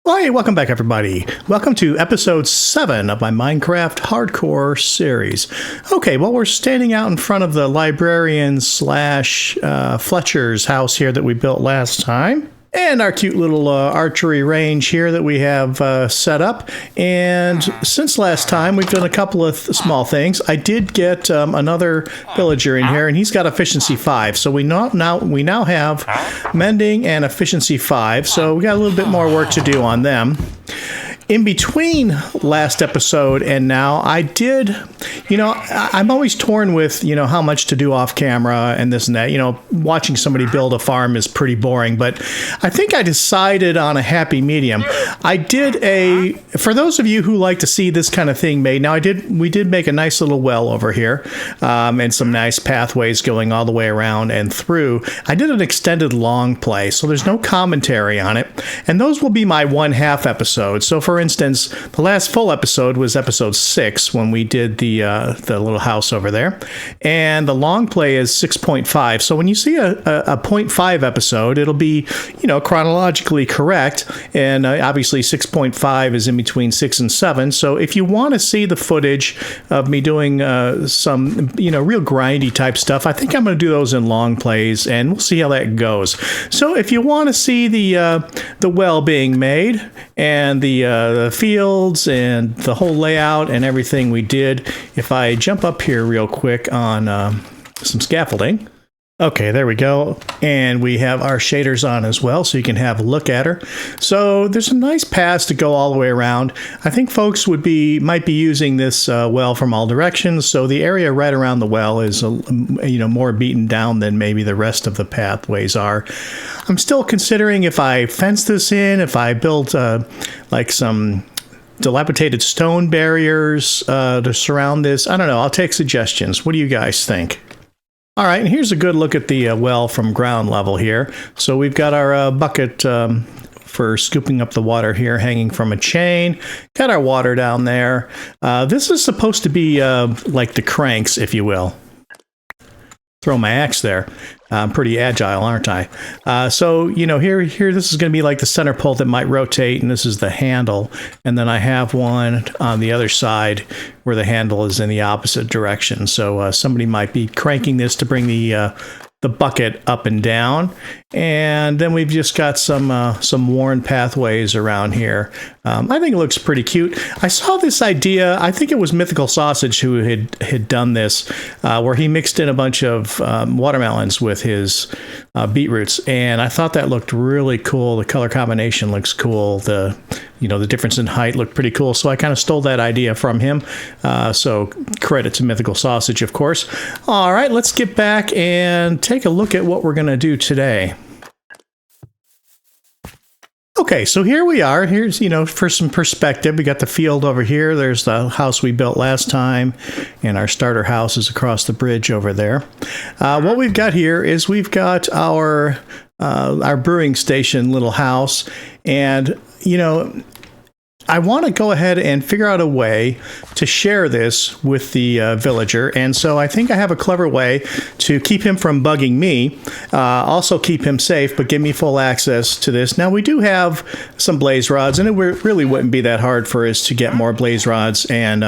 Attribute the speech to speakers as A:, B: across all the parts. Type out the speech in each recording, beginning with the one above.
A: Hey, welcome back, everybody. Welcome to episode 7 of my Minecraft Hardcore series. Okay, well, we're standing out in front of the Librarian Fletcher's house here that we built last time. And our cute little archery range here that we have set up. And since last time, we've done a couple of small things. I did get another villager in here, and he's got efficiency 5. So we now have mending and efficiency 5. So we got a little bit more work to do on them. In between last episode and now, I did, I'm always torn with, how much to do off camera and this and that. Watching somebody build a farm is pretty boring, but I think I decided on a happy medium. For those of you who like to see this kind of thing made, now we did make a nice little well over here, and some nice pathways going all the way around and through. I did an extended long play, so there's no commentary on it, and those will be my 1/2 episodes. So for instance, the last full episode was episode 6 when we did the little house over there, and the long play is 6.5. So when you see a 0.5 episode, it'll be chronologically correct, and obviously 6.5 is in between 6 and 7. So if you want to see the footage of me doing some real grindy type stuff, I think I'm going to do those in long plays, and we'll see how that goes. So if you want to see the well being made and the fields and the whole layout and everything we did, if I jump up here real quick on some scaffolding. Okay, there we go. And we have our shaders on as well, so you can have a look at her. So there's some nice paths to go all the way around. I think folks might be using this well from all directions, so the area right around the well is more beaten down than maybe the rest of the pathways are. I'm still considering if I fence this in, if I build like some dilapidated stone barriers to surround this. I don't know. I'll take suggestions. What do you guys think? All right, and here's a good look at the well from ground level here. So we've got our bucket for scooping up the water here hanging from a chain. Got our water down there. This is supposed to be like the cranks, if you will. Throw my axe there. I'm pretty agile, aren't I? So, here, this is going to be like the center pole that might rotate, and this is the handle. And then I have one on the other side where the handle is in the opposite direction. So somebody might be cranking this to bring the bucket up and down. And then we've just got some worn pathways around here. I think it looks pretty cute. I saw this idea, I think it was Mythical Sausage who had done this, where he mixed in a bunch of watermelons with his beetroots, and I thought that looked really cool. The color combination looks cool. The difference in height looked pretty cool, so I kind of stole that idea from him. So credit to Mythical Sausage, of course. All right, let's get back and take a look at what we're going to do today. Okay, so here we are. Here's, for some perspective, we got the field over here. There's the house we built last time, and our starter house is across the bridge over there. What we've got here is we've got our brewing station little house, and, I want to go ahead and figure out a way to share this with the villager, and so I think I have a clever way to keep him from bugging me, also keep him safe, but give me full access to this. Now, we do have some blaze rods, and it really wouldn't be that hard for us to get more blaze rods and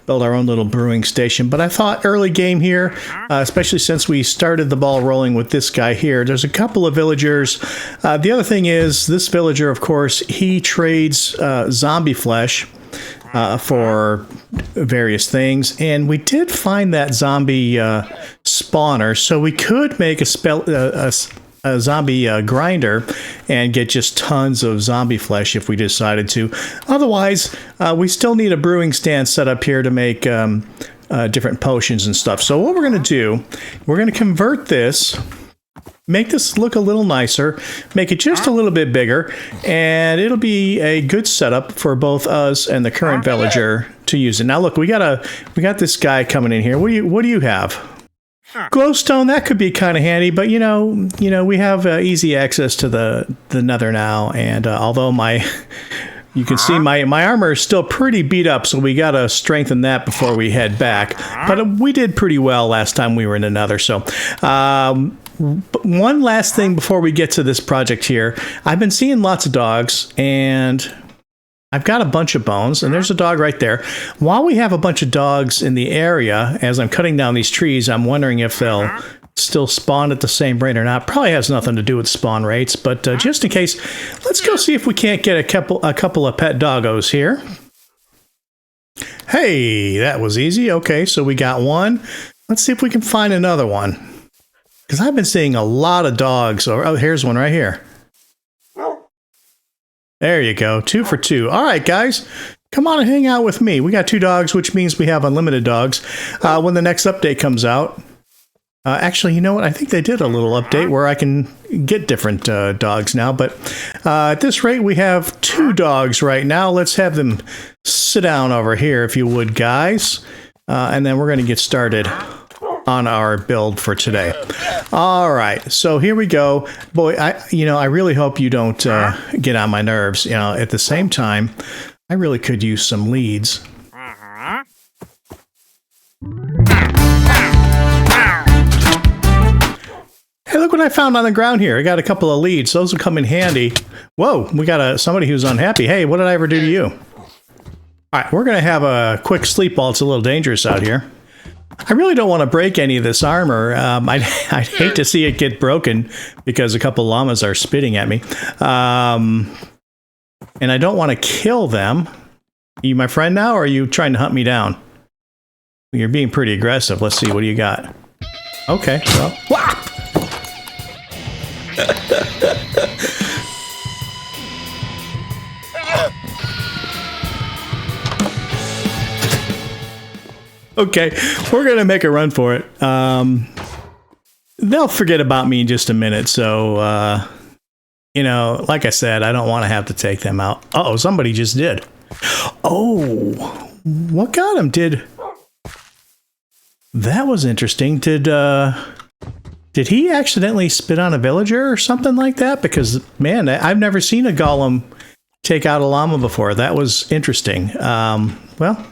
A: build our own little brewing station. But I thought early game here, especially since we started the ball rolling with this guy here, there's a couple of villagers. The other thing is, this villager, of course, he trades zombie flesh for various things, and we did find that zombie spawner, so we could make a zombie grinder and get just tons of zombie flesh if we decided to. Otherwise, we still need a brewing stand set up here to make different potions and stuff. So what we're going to do, we're going to convert this, make this look a little nicer, make it just a little bit bigger, and it'll be a good setup for both us and the current villager to use it. Now look, we got this guy coming in here. What do you have? Glowstone, that could be kind of handy, but we have easy access to the nether now, and although you can see my armor is still pretty beat up, so we got to strengthen that before we head back. But we did pretty well last time we were in the nether, so But one last thing before we get to this project here. I've been seeing lots of dogs, and I've got a bunch of bones, and there's a dog right there. While we have a bunch of dogs in the area, as I'm cutting down these trees, I'm wondering if they'll still spawn at the same rate or not. Probably has nothing to do with spawn rates, but just in case, let's go see if we can't get a couple of pet doggos here. Hey, that was easy. Okay, so we got one. Let's see if we can find another one. Because I've been seeing a lot of dogs. Oh, here's one right here. There you go. 2 for 2. All right, guys. Come on and hang out with me. We got 2 dogs, which means we have unlimited dogs. When the next update comes out. Actually, you know what? I think they did a little update where I can get different dogs now. But at this rate, we have 2 dogs right now. Let's have them sit down over here, if you would, guys. And then we're going to get started on our build for today. All right, so here we go. Boy, I really hope you don't get on my nerves. At the same time, I really could use some leads. Hey, look what I found on the ground here. I got a couple of leads. Those will come in handy. Whoa, we got somebody who's unhappy. Hey, what did I ever do to you? All right, we're going to have a quick sleep while it's a little dangerous out here. I really don't want to break any of this armor. I'd hate to see it get broken because a couple llamas are spitting at me. And I don't want to kill them. Are you my friend now, or are you trying to hunt me down? You're being pretty aggressive. Let's see. What do you got? Okay. Well. Wah! Okay, we're going to make a run for it. They'll forget about me in just a minute, so, like I said, I don't want to have to take them out. Uh-oh, somebody just did. Oh, what got him? That was interesting. Did he accidentally spit on a villager or something like that? Because, man, I've never seen a golem take out a llama before. That was interesting. Well...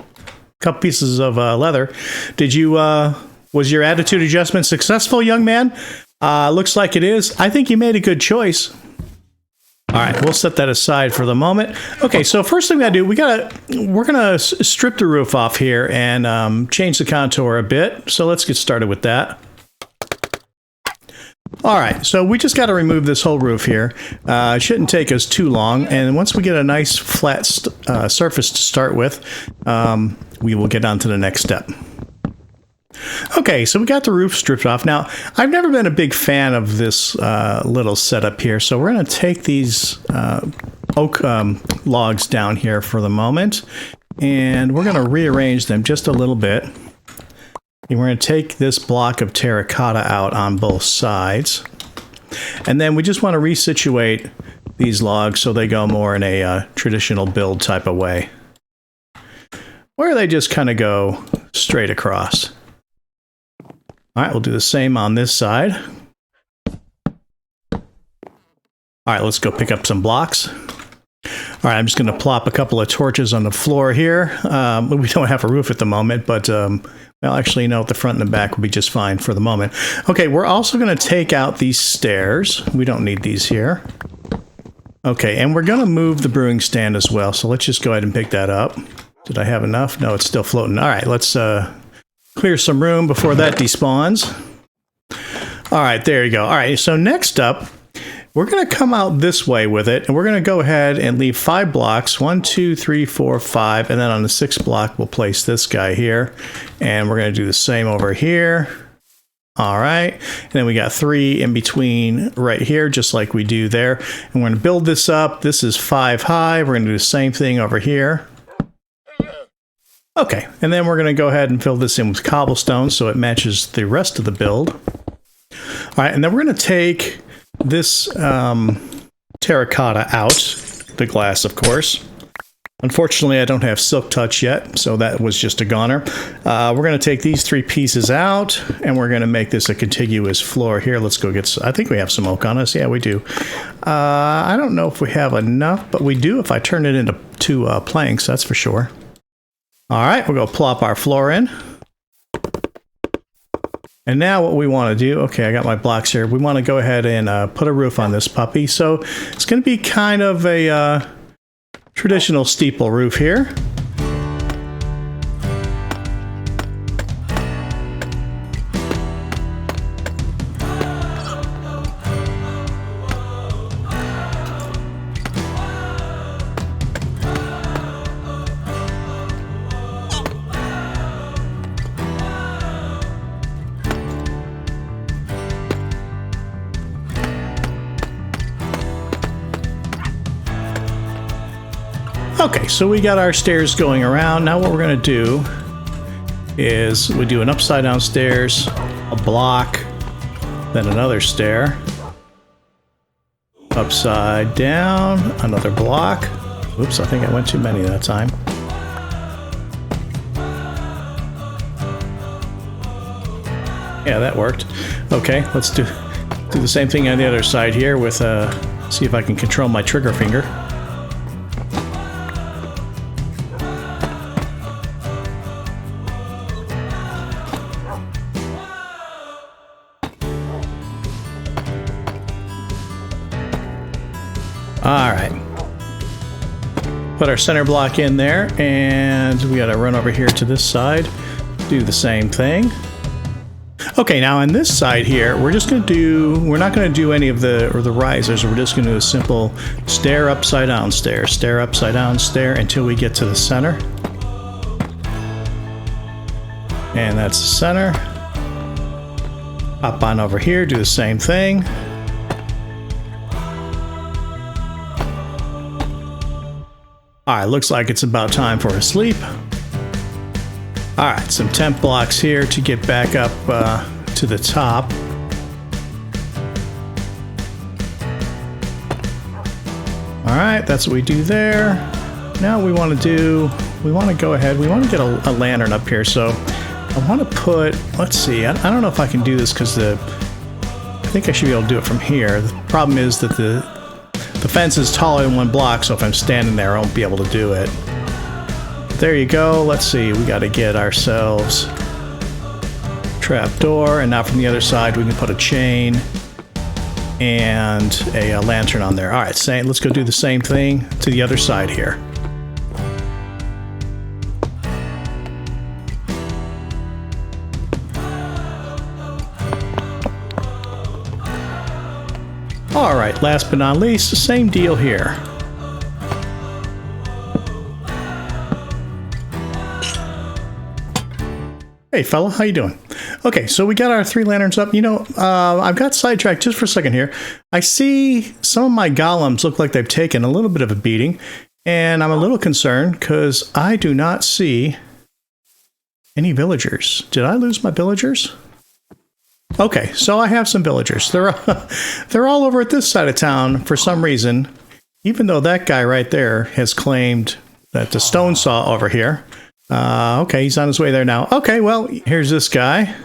A: Couple pieces of leather. Was your attitude adjustment successful, young man? Looks like it is. I think you made a good choice. All right, we'll set that aside for the moment. Okay, so first thing we gotta do, we're gonna strip the roof off here and change the contour a bit. So let's get started with that. All right, so we just got to remove this whole roof here. It shouldn't take us too long, and once we get a nice flat surface to start with, we will get on to the next step. Okay, so we got the roof stripped off. Now, I've never been a big fan of this little setup here, so we're going to take these oak logs down here for the moment, and we're going to rearrange them just a little bit. And we're going to take this block of terracotta out on both sides. And then we just want to resituate these logs so they go more in a traditional build type of way, where they just kind of go straight across. All right, we'll do the same on this side. All right, let's go pick up some blocks. All right, I'm just going to plop a couple of torches on the floor here. We don't have a roof at the moment, but well, actually, the front and the back will be just fine for the moment. Okay, we're also going to take out these stairs. We don't need these here. Okay, and we're going to move the brewing stand as well, so let's just go ahead and pick that up. Did I have enough? No, it's still floating. All right, let's clear some room before that despawns. All right, there you go. All right, so next up, we're going to come out this way with it, and we're going to go ahead and leave 5 blocks. 1, 2, 3, 4, 5, and then on the 6th block, we'll place this guy here, and we're going to do the same over here. All right, and then we got 3 in between right here, just like we do there. And we're going to build this up. This is 5 high. We're going to do the same thing over here. Okay, and then we're going to go ahead and fill this in with cobblestone so it matches the rest of the build. All right, and then we're going to take this terracotta out, the glass, of course. Unfortunately, I don't have silk touch yet, so that was just a goner. We're going to take these 3 pieces out, and we're going to make this a contiguous floor here. Let's go get I think we have some oak on us. Yeah, we do. I don't know if we have enough, but we do if I turn it into 2 planks, that's for sure. All right, we're going to plop our floor in. And now what we want to do, okay, I got my blocks here. We want to go ahead and put a roof on this puppy. So it's going to be kind of a traditional steeple roof here. Okay, so we got our stairs going around. Now what we're going to do is we do an upside down stairs, a block, then another stair, upside down, another block. Oops, I think I went too many that time. Yeah, that worked. Okay, let's do the same thing on the other side here with, see if I can control my trigger finger. All right, put our center block in there, and we got to run over here to this side, do the same thing. Okay, now on this side here, we're just going to do, we're not going to do any of the risers. We're just going to do a simple stair upside down stair, stair upside down stair until we get to the center. And that's the center. Hop on over here, do the same thing. All right, looks like it's about time for a sleep. All right, some temp blocks here to get back up to the top. All right, that's what we do there. Now we want to go ahead, we want to get a lantern up here. So I want to put, let's see, I don't know if I can do this because I think I should be able to do it from here. The problem is that the fence is taller than one block, so if I'm standing there, I won't be able to do it. There you go. Let's see. We got to get ourselves trap door, and now from the other side, we can put a chain and a lantern on there. All right, let's go do the same thing to the other side here. All right, last but not least, the same deal here. Hey fella, how you doing? Okay, so we got our 3 lanterns up. You know, I've got sidetracked just for a second here. I see some of my golems look like they've taken a little bit of a beating, and I'm a little concerned because I do not see any villagers. Did I lose my villagers? Okay, so I have some villagers. They're all over at this side of town for some reason, even though that guy right there has claimed that the stone saw over here. Okay, he's on his way there now. Okay, well, here's this guy.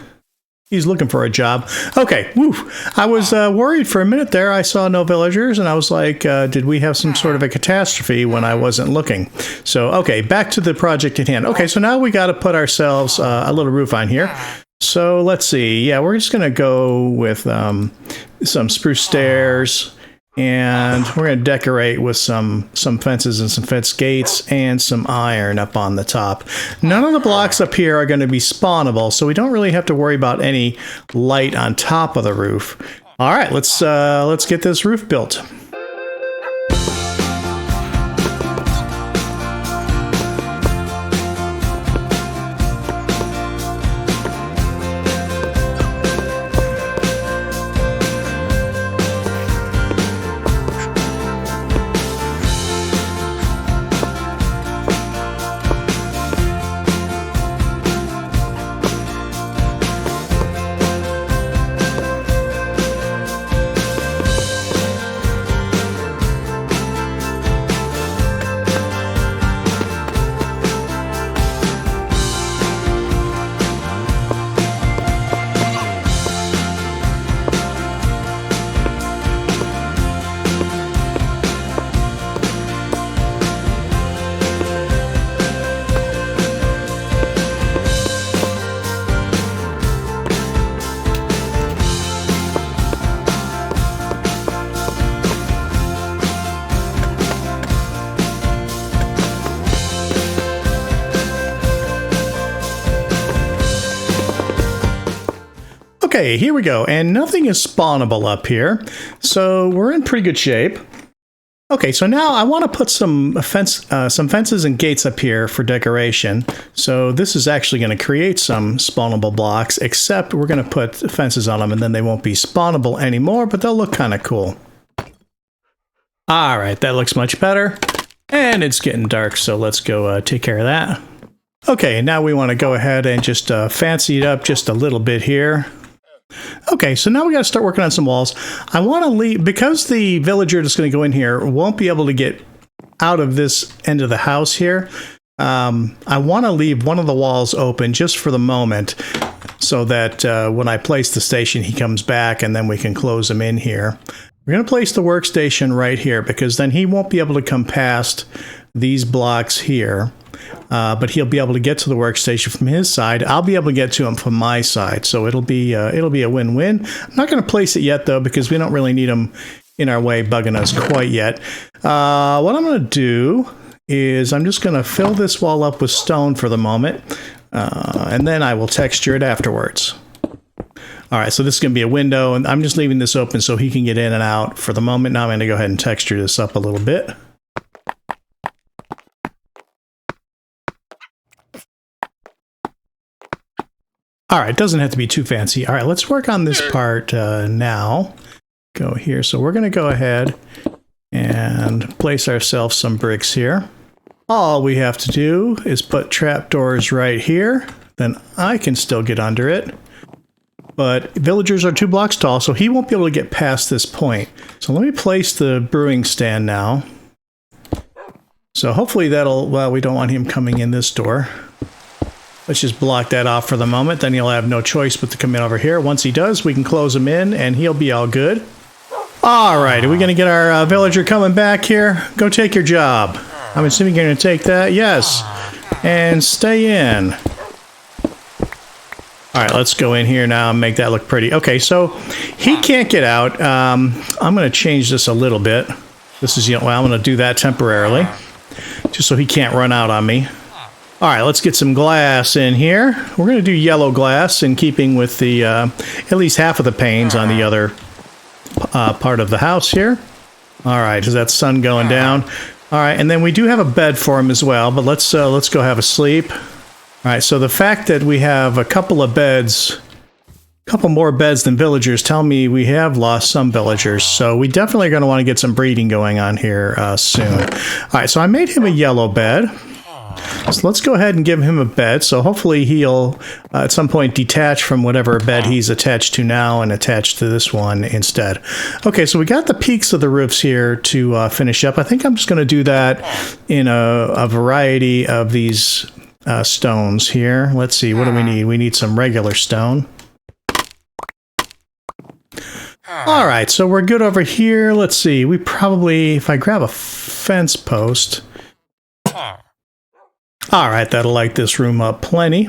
A: He's looking for a job. Okay, woo. I was worried for a minute there. I saw no villagers, and I was like, did we have some sort of a catastrophe when I wasn't looking? So, okay, back to the project at hand. Okay, so now we got to put ourselves a little roof on here. So let's see. Yeah, we're just going to go with some spruce stairs, and we're going to decorate with some fences and some fence gates and some iron up on the top. None of the blocks up here are going to be spawnable, so we don't really have to worry about any light on top of the roof. All right, let's get this roof built. Okay, here we go. And nothing is spawnable up here. So we're in pretty good shape. Okay, so now I want to put some fences and gates up here for decoration. So this is actually going to create some spawnable blocks, except we're going to put fences on them and then they won't be spawnable anymore, but they'll look kind of cool. All right, that looks much better. And it's getting dark, so let's go take care of that. Okay, now we want to go ahead and just fancy it up just a little bit here. Okay, so now we got to start working on some walls. I want to leave, because the villager that's going to go in here won't be able to get out of this end of the house here. I want to leave one of the walls open just for the moment so that when I place the station, he comes back and then we can close him in here. We're going to place the workstation right here because then he won't be able to come past these blocks here. But he'll be able to get to the workstation from his side. I'll be able to get to him from my side, so it'll be a win-win. I'm not going to place it yet though because we don't really need him in our way bugging us quite yet. What I'm going to do is I'm just going to fill this wall up with stone for the moment, and then I will texture it afterwards. All right, so this is going to be a window, and I'm just leaving this open so he can get in and out for the moment. Now I'm going to go ahead and texture this up a little bit. All right, it doesn't have to be too fancy. All right, let's work on this part now. Go here. So we're going to go ahead and place ourselves some bricks here. All we have to do is put trapdoors right here. Then I can still get under it. But villagers are 2 blocks tall, so he won't be able to get past this point. So let me place the brewing stand now. So hopefully that'll, well, we don't want him coming in this door. Let's just block that off for the moment. Then he'll have no choice but to come in over here. Once he does, we can close him in and he'll be all good. All right, are we going to get our villager coming back here? Go take your job. I'm assuming you're going to take that. Yes. And stay in. All right, let's go in here now and make that look pretty. Okay, so he can't get out. I'm going to change this a little bit. This is, well, I'm going to do that temporarily just so he can't run out on me. All right, let's get some glass in here. We're going to do yellow glass in keeping with the at least half of the panes on the other part of the house here. All right, is that sun going down? All right, and then we do have a bed for him as well, but let's go have a sleep. All right, so the fact that we have a couple of beds, a couple more beds than villagers, tell me we have lost some villagers. So we definitely are going to want to get some breeding going on here soon. All right, so I made him a yellow bed. So let's go ahead and give him a bed. So hopefully he'll at some point detach from whatever bed he's attached to now and attach to this one instead. Okay, so we got the peaks of the roofs here to finish up. I think I'm just going to do that in a variety of these stones here. Let's see, what do we need? We need some regular stone. All right, so we're good over here. Let's see, we probably, if I grab a fence post... All right, that'll light this room up plenty.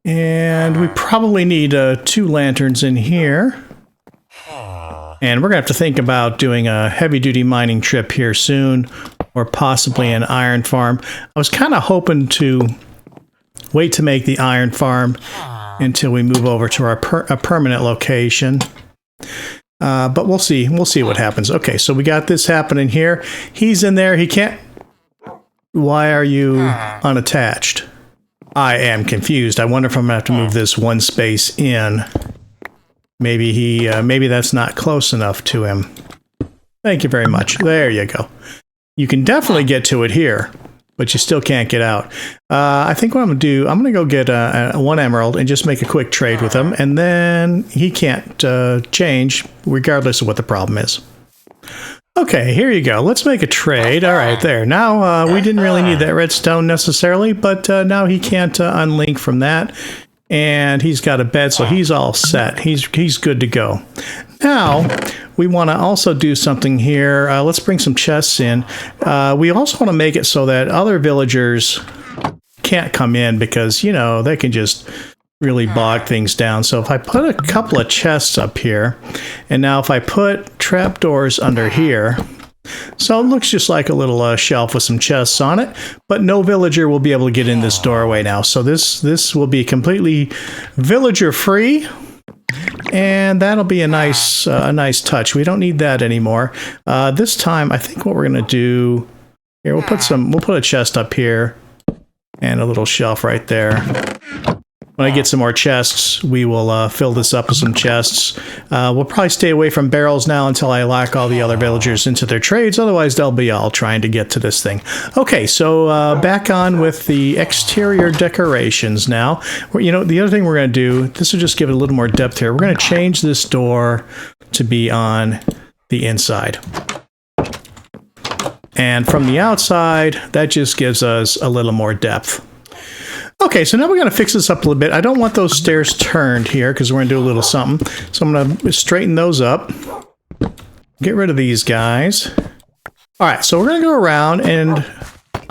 A: And we probably need 2 lanterns in here. And we're going to have to think about doing a heavy-duty mining trip here soon, or possibly an iron farm. I was kind of hoping to wait to make the iron farm until we move over to our permanent location. But we'll see. We'll see what happens. Okay, so we got this happening here. He's in there. He can't... Why are you unattached? I am confused. I wonder if I'm going to have to move this 1 space in. Maybe maybe that's not close enough to him. Thank you very much. There you go. You can definitely get to it here, but you still can't get out. I think what I'm going to do, I'm going to go get 1 emerald and just make a quick trade with him, and then he can't change regardless of what the problem is. Okay, here you go. Let's make a trade. All right, there. Now, we didn't really need that redstone necessarily, but now he can't unlink from that. And he's got a bed, so he's all set. He's good to go. Now, we want to also do something here. Let's bring some chests in. We also want to make it so that other villagers can't come in because, you know, they can just really bog things down. So if I put a couple of chests up here, and now if I put trapdoors under here, so it looks just like a little shelf with some chests on it, but no villager will be able to get in this doorway now. So this will be completely villager free, and that'll be a nice touch. We don't need that anymore. This time, I think what we're gonna do here, we'll put a chest up here and a little shelf right there. When I get some more chests, we will fill this up with some chests. We'll probably stay away from barrels now until I lock all the other villagers into their trades. Otherwise, they'll be all trying to get to this thing. Okay, so back on with the exterior decorations now. You know, the other thing we're going to do, this will just give it a little more depth here. We're going to change this door to be on the inside. And from the outside, that just gives us a little more depth. Okay, so now we're going to fix this up a little bit. I don't want those stairs turned here because we're going to do a little something. So I'm going to straighten those up. Get rid of these guys. All right, so we're going to go around and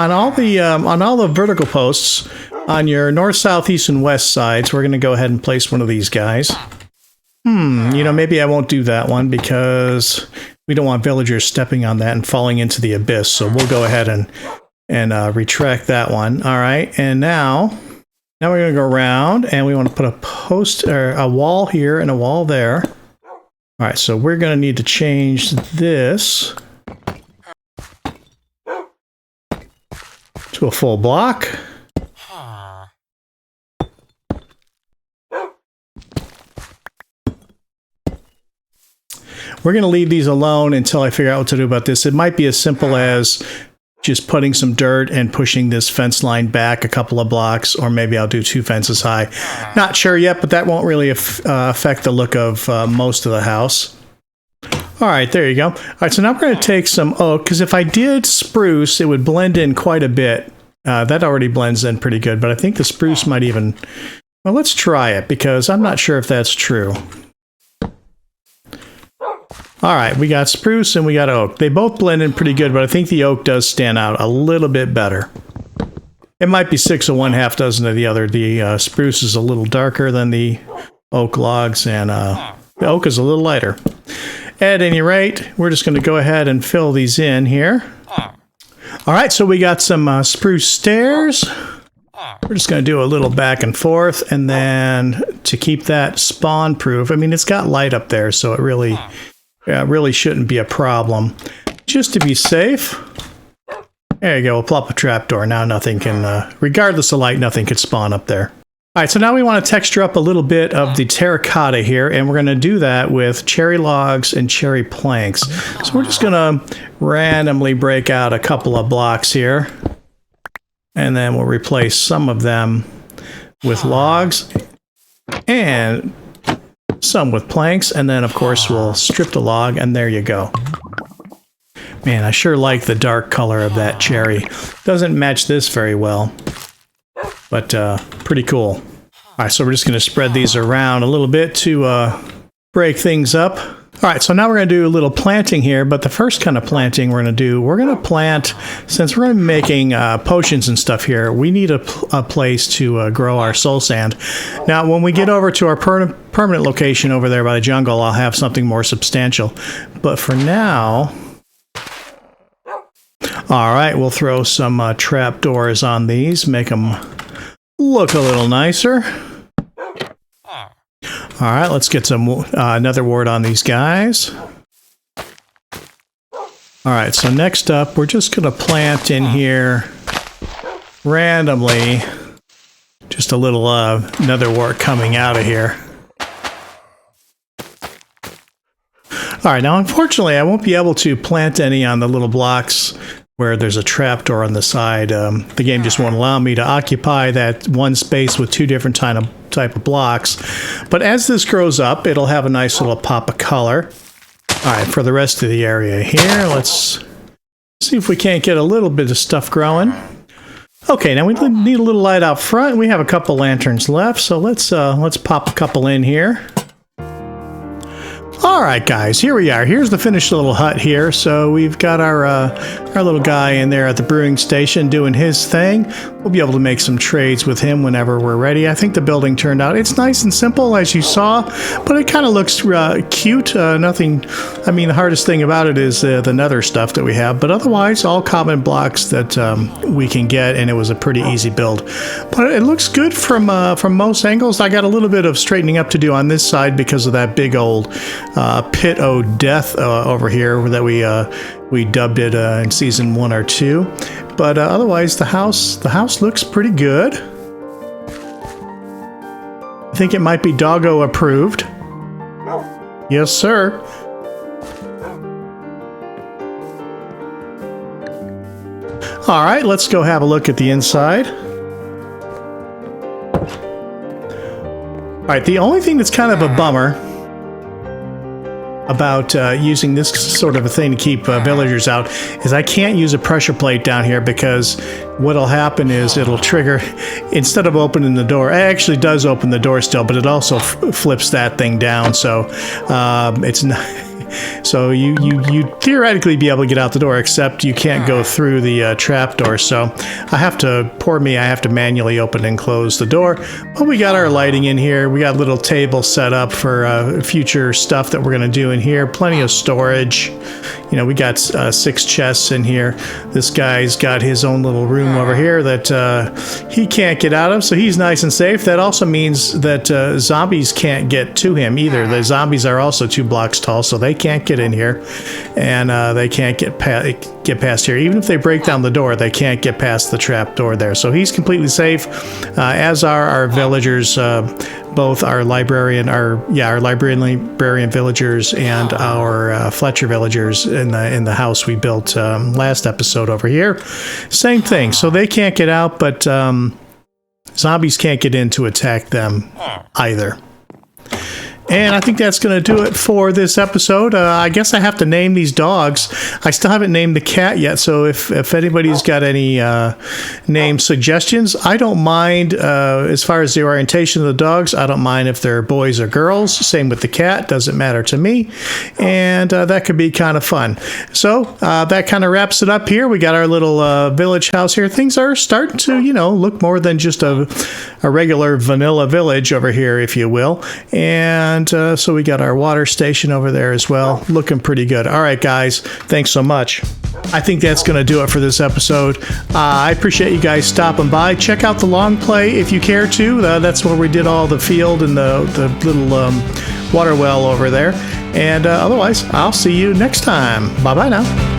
A: on all the vertical posts on your north, south, east, and west sides, we're going to go ahead and place one of these guys. You know, maybe I won't do that one because we don't want villagers stepping on that and falling into the abyss. So we'll go ahead and retract that one. All right, and now we're going to go around and we want to put a post or a wall here and a wall there. All right, so we're going to need to change this to a full block. We're going to leave these alone until I figure out what to do about this. It might be as simple as just putting some dirt and pushing this fence line back a couple of blocks, or maybe I'll do 2 fences high. Not sure yet, but that won't really affect the look of most of the house. All right, there you go. All right, so now we're going to take some oak, because if I did spruce, it would blend in quite a bit. That already blends in pretty good, but I think the spruce might even... Well, let's try it, because I'm not sure if that's true. All right, we got spruce and we got oak. They both blend in pretty good, but I think the oak does stand out a little bit better. It might be 6 of one, half dozen of the other. The spruce is a little darker than the oak logs, and the oak is a little lighter. At any rate, we're just going to go ahead and fill these in here. All right, so we got some spruce stairs. We're just going to do a little back and forth, and then to keep that spawn proof, I mean, it's got light up there, so it really shouldn't be a problem. Just to be safe, there you go, we'll plop a trapdoor. Now nothing can, regardless of light, nothing could spawn up there. All right, so now we want to texture up a little bit of the terracotta here, and we're going to do that with cherry logs and cherry planks. So we're just going to randomly break out a couple of blocks here, and then we'll replace some of them with logs and some with planks, and then of course we'll strip the log, and there you go. Man, I sure like the dark color of that cherry. Doesn't match this very well, but pretty cool. All right, so we're just going to spread these around a little bit to break things up. All right, so now we're going to do a little planting here, but the first kind of planting we're going to plant, since we're going to be making potions and stuff here, we need a place to grow our soul sand. Now, when we get over to our permanent location over there by the jungle, I'll have something more substantial. But for now... All right, we'll throw some trapdoors on these, make them look a little nicer. All right, let's get some another ward on these guys. All right, so next up, we're just going to plant in here randomly just a little nether wart coming out of here. All right, now unfortunately, I won't be able to plant any on the little blocks where there's a trapdoor on the side. The game just won't allow me to occupy that one space with 2 different type of blocks. But as this grows up, it'll have a nice little pop of color. All right, for the rest of the area here, let's see if we can't get a little bit of stuff growing. Okay, now we need a little light out front. We have a couple lanterns left, so let's pop a couple in here. All right, guys, here we are. Here's the finished little hut here. So we've got our our little guy in there at the brewing station doing his thing. We'll be able to make some trades with him whenever we're ready. I think the building turned out. It's nice and simple, as you saw, but it kind of looks cute. Nothing. I mean, the hardest thing about it is the nether stuff that we have, but otherwise, all common blocks that we can get, and it was a pretty easy build. But it looks good from most angles. I got a little bit of straightening up to do on this side because of that big old pit o' death over here that we dubbed it in season 1 or 2. But otherwise, the house looks pretty good. I think it might be doggo approved. Yes, sir. All right, let's go have a look at the inside. All right, the only thing that's kind of a bummer about using this sort of a thing to keep villagers out is I can't use a pressure plate down here, because what'll happen is it'll trigger, instead of opening the door, it actually does open the door still, but it also flips that thing down, so it's not. So you theoretically be able to get out the door, except you can't go through the trap door. So I have to manually open and close the door. But we got our lighting in here. We got a little table set up for future stuff that we're going to do in here. Plenty of storage. You know, we got 6 chests in here. This guy's got his own little room over here that he can't get out of, so he's nice and safe. That also means that zombies can't get to him either. The zombies are also 2 blocks tall, so they can't get in here, and they can't get past here. Even if they break down the door, they can't get past the trap door there. So he's completely safe, as are our villagers, both our librarian villagers and our Fletcher villagers in the house we built last episode over here. Same thing. So they can't get out, but zombies can't get in to attack them either. And I think that's going to do it for this episode. I guess I have to name these dogs. I still haven't named the cat yet, so if anybody's got any name suggestions, I don't mind. As far as the orientation of the dogs, I don't mind if they're boys or girls. Same with the cat, doesn't matter to me. And that could be kind of fun. So that kind of wraps it up here. We got our little village house here. Things are starting to, look more than just a regular vanilla village over here, if you will. And so we got our water station over there as well. Looking pretty good. All right, guys. Thanks so much. I think that's going to do it for this episode. I appreciate you guys stopping by. Check out the long play if you care to. That's where we did all the field and the little water well over there. And otherwise, I'll see you next time. Bye-bye now.